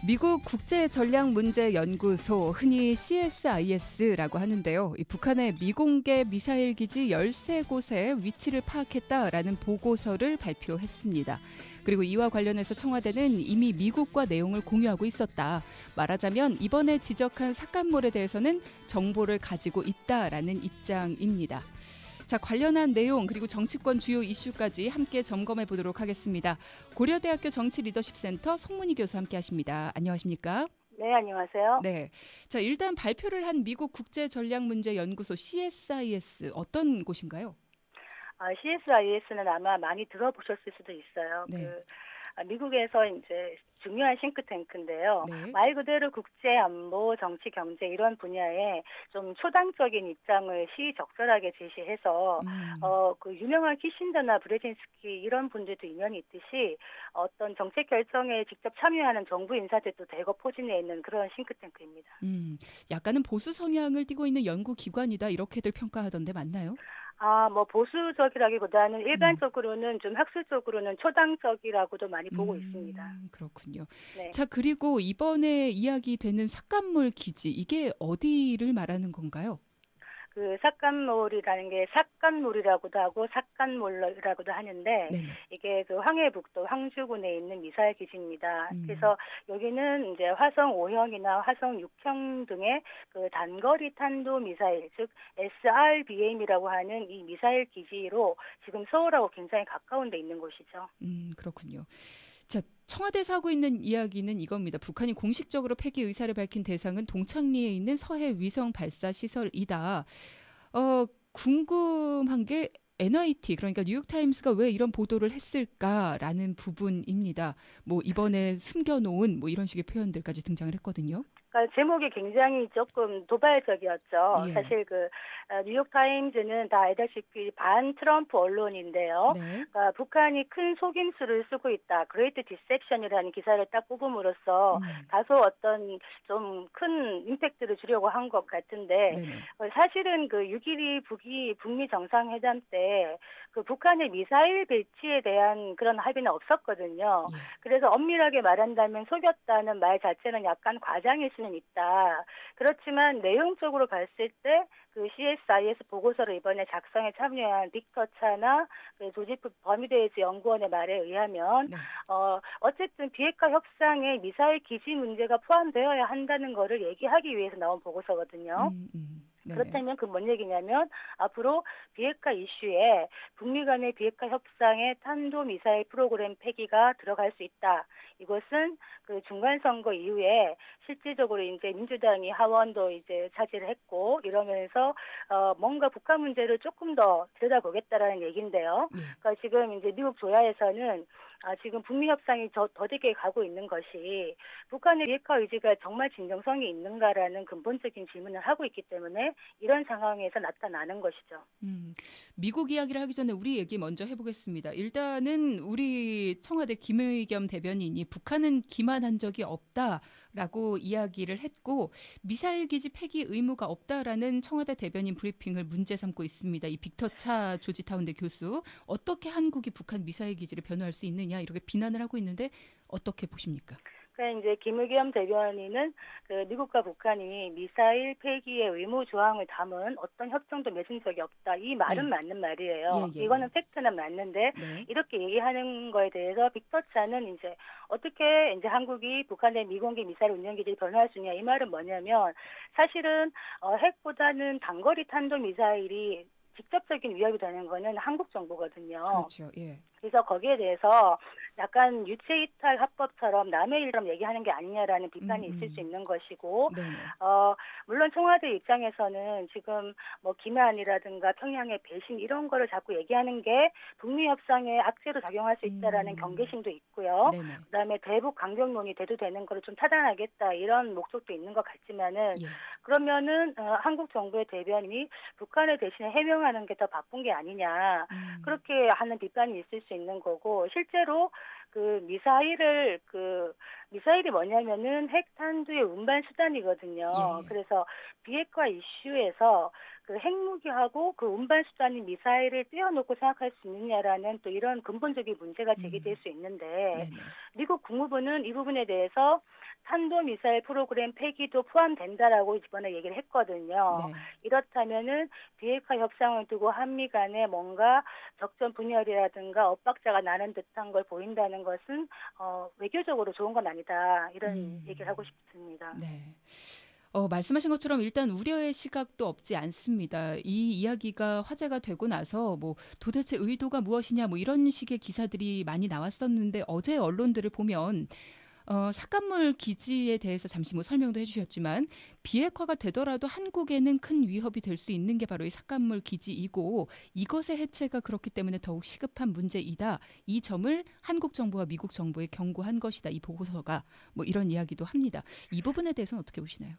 미국 국제전략문제연구소, 흔히 CSIS라고 하는데요. 이 북한의 미공개 미사일 기지 13곳의 위치를 파악했다라는 보고서를 발표했습니다. 그리고 이와 관련해서 청와대는 이미 미국과 내용을 공유하고 있었다. 말하자면 이번에 지적한 삭감물에 대해서는 정보를 가지고 있다라는 입장입니다. 자, 관련한 내용 그리고 정치권 주요 이슈까지 함께 점검해 보도록 하겠습니다. 고려대학교 정치리더십센터 송문희 교수 함께하십니다. 안녕하십니까? 네, 안녕하세요. 네, 자 일단 발표를 한 미국 국제전략문제연구소 CSIS 어떤 곳인가요? CSIS는 아마 많이 들어보셨을 수도 있어요. 네. 미국에서 이제 중요한 싱크탱크인데요. 네. 말 그대로 국제 안보, 정치, 경제 이런 분야에 좀 초당적인 입장을 시의적절하게 제시해서 그 유명한 키신저나 브레진스키 이런 분들도 인연이 있듯이 어떤 정책 결정에 직접 참여하는 정부 인사들도 대거 포진해 있는 그런 싱크탱크입니다. 약간은 보수 성향을 띠고 있는 연구 기관이다 이렇게들 평가하던데 맞나요? 뭐 보수적이라기보다는 일반적으로는 좀 학술적으로는 초당적이라고도 많이 보고 있습니다. 그렇군요. 네. 자, 그리고 이번에 이야기되는 삭감물 기지, 이게 어디를 말하는 건가요? 그 삭간몰이라는 게 삭간몰이라고도 하고 삭간몰이라고도 하는데 네네. 이게 그 황해북도 황주군에 있는 미사일 기지입니다. 음. 그래서 여기는 이제 화성 5형이나 화성 6형 등의 그 단거리 탄도 미사일, 즉 SRBM이라고 하는 이 미사일 기지로 지금 서울하고 굉장히 가까운 데 있는 곳이죠. 그렇군요. 자, 청와대에서 하고 있는 이야기는 이겁니다. 북한이 공식적으로 폐기 의사를 밝힌 대상은 동창리에 있는 서해 위성 발사 시설이다. 궁금한 게 NIT, 그러니까 뉴욕타임스가 왜 이런 보도를 했을까라는 부분입니다. 뭐 이번에 숨겨놓은 뭐 이런 식의 표현들까지 등장을 했거든요. 그러니까 제목이 굉장히 조금 도발적이었죠. 예. 사실 뉴욕타임즈는 다 알다시피 반 트럼프 언론인데요. 네. 그러니까 북한이 큰 속임수를 쓰고 있다. 그레이트 디셉션이라는 기사를 딱 뽑음으로써 다소 어떤 좀 큰 임팩트를 주려고 한 것 같은데 네네. 사실은 그 6.12 북미 정상회담 때 그 북한의 미사일 배치에 대한 그런 합의는 없었거든요. 예. 그래서 엄밀하게 말한다면 속였다는 말 자체는 약간 과장일 수는 있다. 그렇지만 내용적으로 봤을 때 그 CSIS 보고서를 이번에 작성에 참여한 빅터 차나 그 조지프 버뮤데이즈 연구원의 말에 의하면 네. 어쨌든 비핵화 협상에 미사일 기지 문제가 포함되어야 한다는 거를 얘기하기 위해서 나온 보고서거든요. 네네. 그렇다면 그 뭔 얘기냐면 앞으로 비핵화 이슈에 북미 간의 비핵화 협상에 탄도미사일 프로그램 폐기가 들어갈 수 있다. 이것은 그 중간선거 이후에 실질적으로 이제 민주당이 하원도 이제 차지를 했고 이러면서 뭔가 북한 문제를 조금 더 들여다보겠다라는 얘기인데요. 그러니까 지금 이제 미국 조야에서는 지금 북미 협상이 더디게 가고 있는 것이 북한의 비핵화 의지가 정말 진정성이 있는가라는 근본적인 질문을 하고 있기 때문에 이런 상황에서 나타나는 것이죠. 미국 이야기를 하기 전에 우리 얘기 먼저 해보겠습니다. 일단은 우리 청와대 김의겸 대변인이 북한은 기만한 적이 없다라고 이야기를 했고 미사일 기지 폐기 의무가 없다라는 청와대 대변인 브리핑을 문제 삼고 있습니다. 이 빅터 차 조지타운대 교수, 어떻게 한국이 북한 미사일 기지를 변호할 수 있느냐 이렇게 비난을 하고 있는데 어떻게 보십니까? 그러니까 이제 김의겸 대변인은 그 미국과 북한이 미사일 폐기의 의무 조항을 담은 어떤 협정도 맺은 적이 없다. 이 말은 맞는 말이에요. 예. 이거는 팩트는 맞는데 네. 이렇게 얘기하는 거에 대해서 빅터 차는 이제 어떻게 이제 한국이 북한의 미공개 미사일 운영 기지를 변호할 수 있냐 이 말은 뭐냐면 사실은 핵보다는 단거리 탄도 미사일이 직접적인 위협이 되는 거는 한국 정부거든요. 그렇죠. 예. 그래서 거기에 대해서 약간 유체이탈 합법처럼 남의 일처럼 얘기하는 게 아니냐라는 비판이 있을 수 있는 것이고, 네네. 물론 청와대 입장에서는 지금 뭐 김해안이라든가 평양의 배신 이런 거를 자꾸 얘기하는 게 북미 협상에 악재로 작용할 수 있다라는 경계심도 있고요. 네네. 그다음에 대북 강경론이 대두되는 거를 좀 차단하겠다 이런 목적도 있는 것 같지만은 예. 그러면은 한국 정부의 대변인이 북한을 대신에 해명하는 게 더 바쁜 게 아니냐 그렇게 하는 비판이 있을 수 있는 거고 실제로 미사일이 뭐냐면은 핵탄두의 운반 수단이거든요. 예. 그래서 비핵화 이슈에서 그 핵무기하고 그 운반 수단인 미사일을 떼어놓고 생각할 수 있느냐라는 또 이런 근본적인 문제가 제기될 수 있는데 네네. 미국 국무부는 이 부분에 대해서 탄도미사일 프로그램 폐기도 포함된다라고 이번에 얘기를 했거든요. 네. 이렇다면은 비핵화 협상을 두고 한미 간에 뭔가 적전 분열이라든가 엇박자가 나는 듯한 걸 보인다는 것은 외교적으로 좋은 건 아니다. 이런 얘기를 하고 싶습니다. 네. 말씀하신 것처럼 일단 우려의 시각도 없지 않습니다. 이 이야기가 화제가 되고 나서 뭐 도대체 의도가 무엇이냐 뭐 이런 식의 기사들이 많이 나왔었는데 어제 언론들을 보면 삭간물 기지에 대해서 잠시 뭐 설명도 해주셨지만 비핵화가 되더라도 한국에는 큰 위협이 될 수 있는 게 바로 이 삭간물 기지이고 이것의 해체가 그렇기 때문에 더욱 시급한 문제이다. 이 점을 한국 정부와 미국 정부에 경고한 것이다. 이 보고서가 뭐 이런 이야기도 합니다. 이 부분에 대해서는 어떻게 보시나요?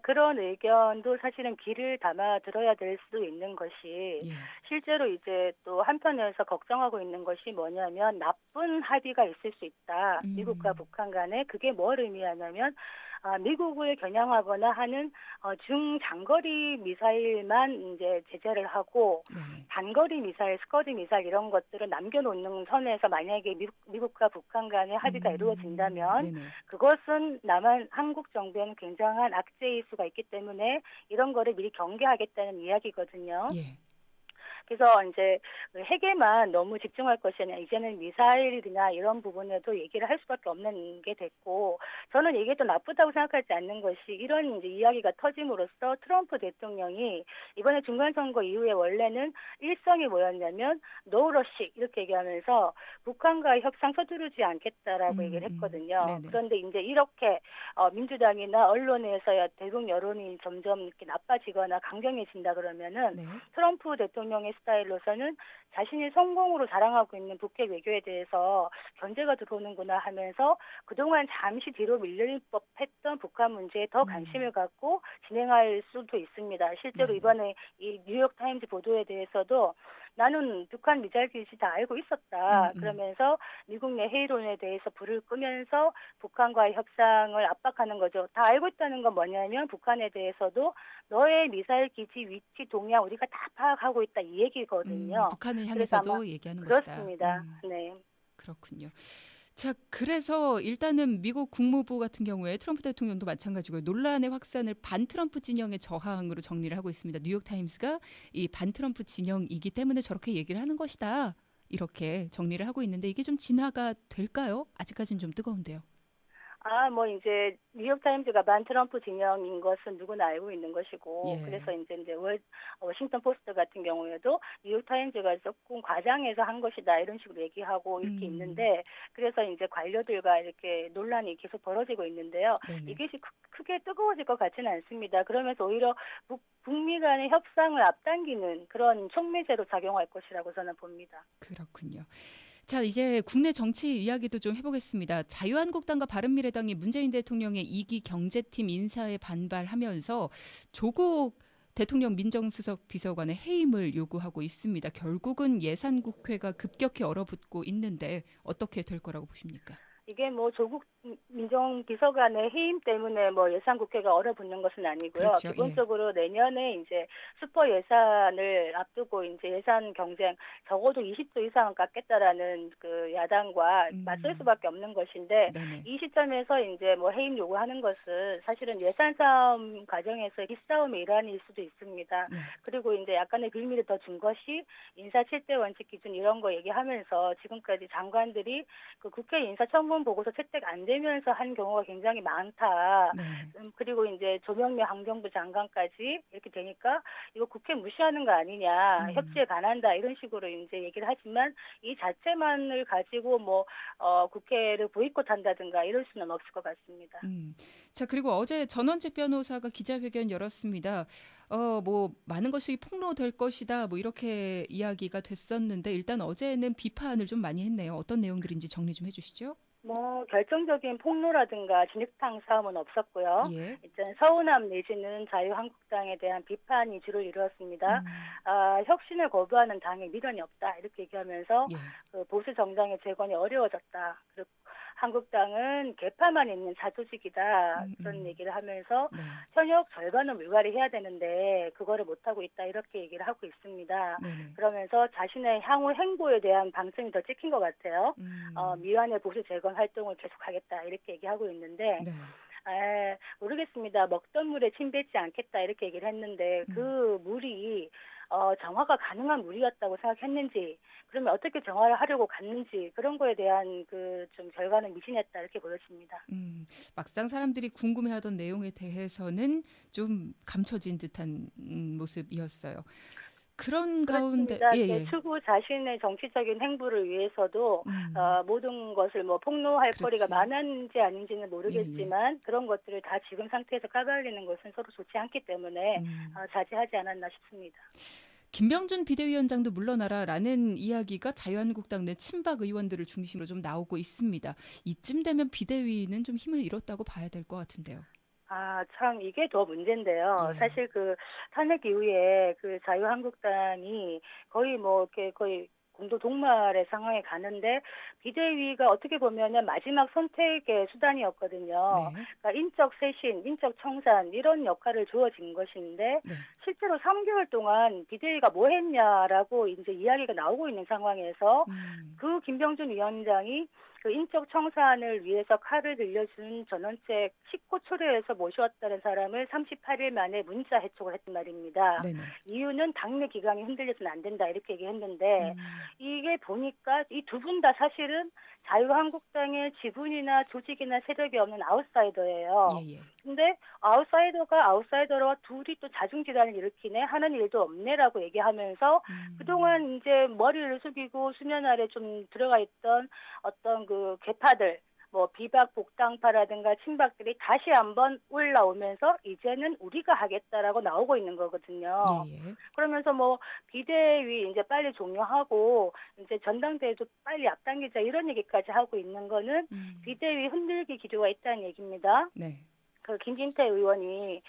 그런 의견도 사실은 귀를 담아 들어야 될 수 있는 것이 예. 실제로 이제 또 한편에서 걱정하고 있는 것이 뭐냐면 나쁜 합의가 있을 수 있다. 미국과 북한 간에 그게 뭘 의미하냐면 미국을 겨냥하거나 하는 중장거리 미사일만 이제 제재를 하고 네네. 단거리 미사일, 스커드 미사일 이런 것들을 남겨놓는 선에서 만약에 미국과 북한 간의 합의가 이루어진다면 네네. 그것은 한국 정부에는 굉장한 악재일 수가 있기 때문에 이런 거를 미리 경계하겠다는 이야기거든요. 예. 그래서 이제 핵에만 너무 집중할 것이 아니라 이제는 미사일이나 이런 부분에도 얘기를 할 수밖에 없는 게 됐고 저는 이게 또 나쁘다고 생각하지 않는 것이 이런 이제 이야기가 터짐으로써 트럼프 대통령이 이번에 중간선거 이후에 원래는 일성이 뭐였냐면 No rush 이렇게 얘기하면서 북한과의 협상 서두르지 않겠다라고 얘기를 했거든요. 네네. 그런데 이제 이렇게 민주당이나 언론에서야 대중 여론이 점점 이렇게 나빠지거나 강경해진다 그러면은 네. 트럼프 대통령의 스타일로서는 자신이 성공으로 자랑하고 있는 북핵 외교에 대해서 견제가 들어오는구나 하면서 그동안 잠시 뒤로 밀릴 법했던 북한 문제에 더 관심을 갖고 진행할 수도 있습니다. 실제로 네네. 이번에 이 뉴욕타임즈 보도에 대해서도 나는 북한 미사일 기지 다 알고 있었다. 그러면서 미국 내 회의론에 대해서 불을 끄면서 북한과의 협상을 압박하는 거죠. 다 알고 있다는 건 뭐냐면 북한에 대해서도 너의 미사일 기지 위치 동향 우리가 다 파악하고 있다 이 얘기거든요. 북한을 그래서 아마 향해서도 얘기하는 것이다. 그렇습니다. 네. 그렇군요. 자, 그래서 일단은 미국 국무부 같은 경우에 트럼프 대통령도 마찬가지고요. 논란의 확산을 반트럼프 진영의 저항으로 정리를 하고 있습니다. 뉴욕타임스가 이 반트럼프 진영이기 때문에 저렇게 얘기를 하는 것이다. 이렇게 정리를 하고 있는데 이게 좀 진화가 될까요? 아직까지는 좀 뜨거운데요. 뭐 이제 뉴욕타임즈가 반 트럼프 진영인 것은 누구나 알고 있는 것이고 예. 그래서 이제 워싱턴 포스트 같은 경우에도 뉴욕타임즈가 조금 과장해서 한 것이다 이런 식으로 얘기하고 이렇게 있는데 그래서 이제 관료들과 이렇게 논란이 계속 벌어지고 있는데요. 네네. 이것이 크게 뜨거워질 것 같지는 않습니다. 그러면서 오히려 북미 간의 협상을 앞당기는 그런 촉매제로 작용할 것이라고 저는 봅니다. 그렇군요. 자, 이제 국내 정치 이야기도 좀 해보겠습니다. 자유한국당과 바른미래당이 문재인 대통령의 2기 경제팀 인사에 반발하면서 조국 대통령 민정수석 비서관의 해임을 요구하고 있습니다. 결국은 예산국회가 급격히 얼어붙고 있는데 어떻게 될 거라고 보십니까? 이게 조국 민정비서관의 해임 때문에 예산국회가 얼어붙는 것은 아니고요. 그렇죠. 기본적으로 내년에 이제 슈퍼 예산을 앞두고 이제 예산 경쟁 적어도 20조 이상은 깎겠다라는 그 야당과 맞설 수밖에 없는 것인데 네네. 이 시점에서 이제 해임 요구하는 것은 사실은 예산 싸움 과정에서 기싸움의 일환일 수도 있습니다. 네. 그리고 이제 약간의 빌미를 더 준 것이 인사 7대 원칙 기준 이런 거 얘기하면서 지금까지 장관들이 그 국회 인사청문 보고서 채택 안 되면서 한 경우가 굉장히 많다. 네. 그리고 이제 조명래 환경부 장관까지 이렇게 되니까 이거 국회 무시하는 거 아니냐, 협치에 반한다 이런 식으로 이제 얘기를 하지만 이 자체만을 가지고 국회를 보이콧한다든가 이럴 수는 없을 것 같습니다. 자, 그리고 어제 전원책 변호사가 기자회견 열었습니다. 많은 것이 폭로될 것이다. 이렇게 이야기가 됐었는데 일단 어제는 비판을 좀 많이 했네요. 어떤 내용들인지 정리 좀 해주시죠. 결정적인 폭로라든가 진흙탕 싸움은 없었고요. 예. 일단 서운함 내지는 자유한국당에 대한 비판이 주를 이루었습니다. 혁신을 거부하는 당에 미련이 없다 이렇게 얘기하면서 예. 그 보수 정당의 재건이 어려워졌다. 그리고 한국당은 개파만 있는 자조직이다. 그런 얘기를 하면서 네. 현역 절반은 물갈이 해야 되는데 그거를 못하고 있다. 이렇게 얘기를 하고 있습니다. 네네. 그러면서 자신의 향후 행보에 대한 방점이 더 찍힌 것 같아요. 미완의 보수 재건 활동을 계속하겠다. 이렇게 얘기하고 있는데 네. 모르겠습니다. 먹던 물에 침 뱉지 않겠다 이렇게 얘기를 했는데 음. 그 물이 정화가 가능한 물이었다고 생각했는지 그러면 어떻게 정화를 하려고 갔는지 그런 거에 대한 그 좀 결과는 미진했다 이렇게 보였습니다. 막상 사람들이 궁금해하던 내용에 대해서는 좀 감춰진 듯한 모습이었어요. 그런 가운데 그렇습니다. 이제 예예. 추구 자신의 정치적인 행보를 위해서도 음. 모든 것을 뭐 폭로할 거리가 그렇지. 많은지 아닌지는 예예. 모르겠지만 그런 것들을 다 지금 상태에서 까발리는 것은 서로 좋지 않기 때문에 음. 자제하지 않았나 싶습니다. 김병준 비대위원장도 물러나라라는 이야기가 자유한국당 내 친박 의원들을 중심으로 좀 나오고 있습니다. 이쯤 되면 비대위는 좀 힘을 잃었다고 봐야 될 것 같은데요. 참 이게 더 문제인데요. 예. 사실 그 탄핵 이후에 그 자유한국당이 거의 뭐 이렇게 거의 공도 동말의 상황에 가는데 비대위가 어떻게 보면은 마지막 선택의 수단이었거든요. 네. 그러니까 인적 쇄신, 인적 청산 이런 역할을 주어진 것인데 네. 실제로 3개월 동안 비대위가 뭐 했냐라고 이제 이야기가 나오고 있는 상황에서 음. 그 김병준 위원장이 그 인적 청산을 위해서 칼을 들려준 전원책 19초례에서 모셨다는 사람을 38일 만에 문자 해촉을 했단 말입니다. 네네. 이유는 당내 기강이 흔들려서는 안 된다 이렇게 얘기했는데 음. 이게 보니까 이 두 분 다 사실은 자유한국당의 지분이나 조직이나 세력이 없는 아웃사이더예요. 예예. 근데 아웃사이더가 아웃사이더와 둘이 또 자중질환을 일으키네 하는 일도 없네라고 얘기하면서 음. 그동안 이제 머리를 숙이고 수면 아래 좀 들어가 있던 어떤 그 개파들 뭐 비박 복당파라든가 친박들이 다시 한번 올라오면서 이제는 우리가 하겠다라고 나오고 있는 거거든요. 예예. 그러면서 뭐 비대위 이제 빨리 종료하고 이제 전당대회도 빨리 앞당기자 이런 얘기까지 하고 있는 거는 음. 비대위 흔들기 기조가 있다는 얘기입니다. 네. 그 김진태 의원이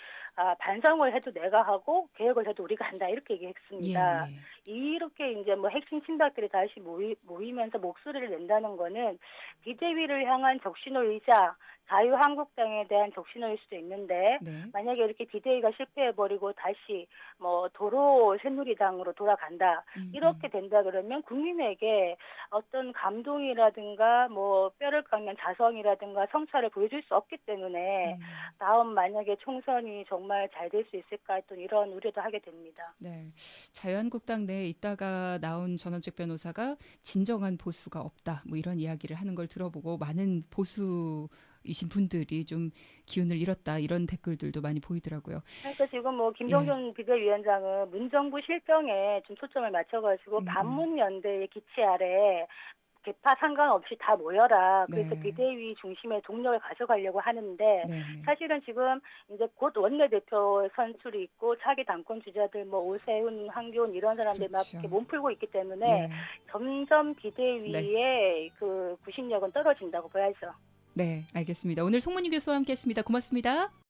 반성을 해도 내가 하고 개혁을 해도 우리가 한다 이렇게 얘기했습니다. 예예. 이렇게 이제 뭐 핵심 친박들이 다시 모이면서 목소리를 낸다는 거는 비대위를 향한 적신호이자 자유한국당에 대한 적신호일 수도 있는데 네. 만약에 이렇게 비대위가 실패해버리고 다시 뭐 도로 새누리당으로 돌아간다 이렇게 된다 그러면 국민에게 어떤 감동이라든가 뭐 뼈를 깎는 자성이라든가 성찰을 보여줄 수 없기 때문에 다음 만약에 총선이 정말 잘 될 수 있을까 했던 이런 우려도 하게 됩니다. 네. 자유한국당 내에 있다가 나온 전원책 변호사가 진정한 보수가 없다. 뭐 이런 이야기를 하는 걸 들어보고 많은 보수이신 분들이 좀 기운을 잃었다. 이런 댓글들도 많이 보이더라고요. 그러니까 지금 뭐 예. 김종준 비대위원장은 문정부 실정에 좀 초점을 맞춰가지고 반문연대의 기치 아래 개파 상관없이 다 모여라. 그래서 네. 비대위 중심의 동력을 가져가려고 하는데 네네. 사실은 지금 이제 곧 원내대표 선출이 있고 차기 당권 주자들 뭐 오세훈, 한교훈 이런 사람들 막 그렇죠. 이렇게 몸풀고 있기 때문에 예. 점점 네. 비대위의 그 구심력은 떨어진다고 봐야죠. 네, 알겠습니다. 오늘 송문희 교수와 함께했습니다. 고맙습니다.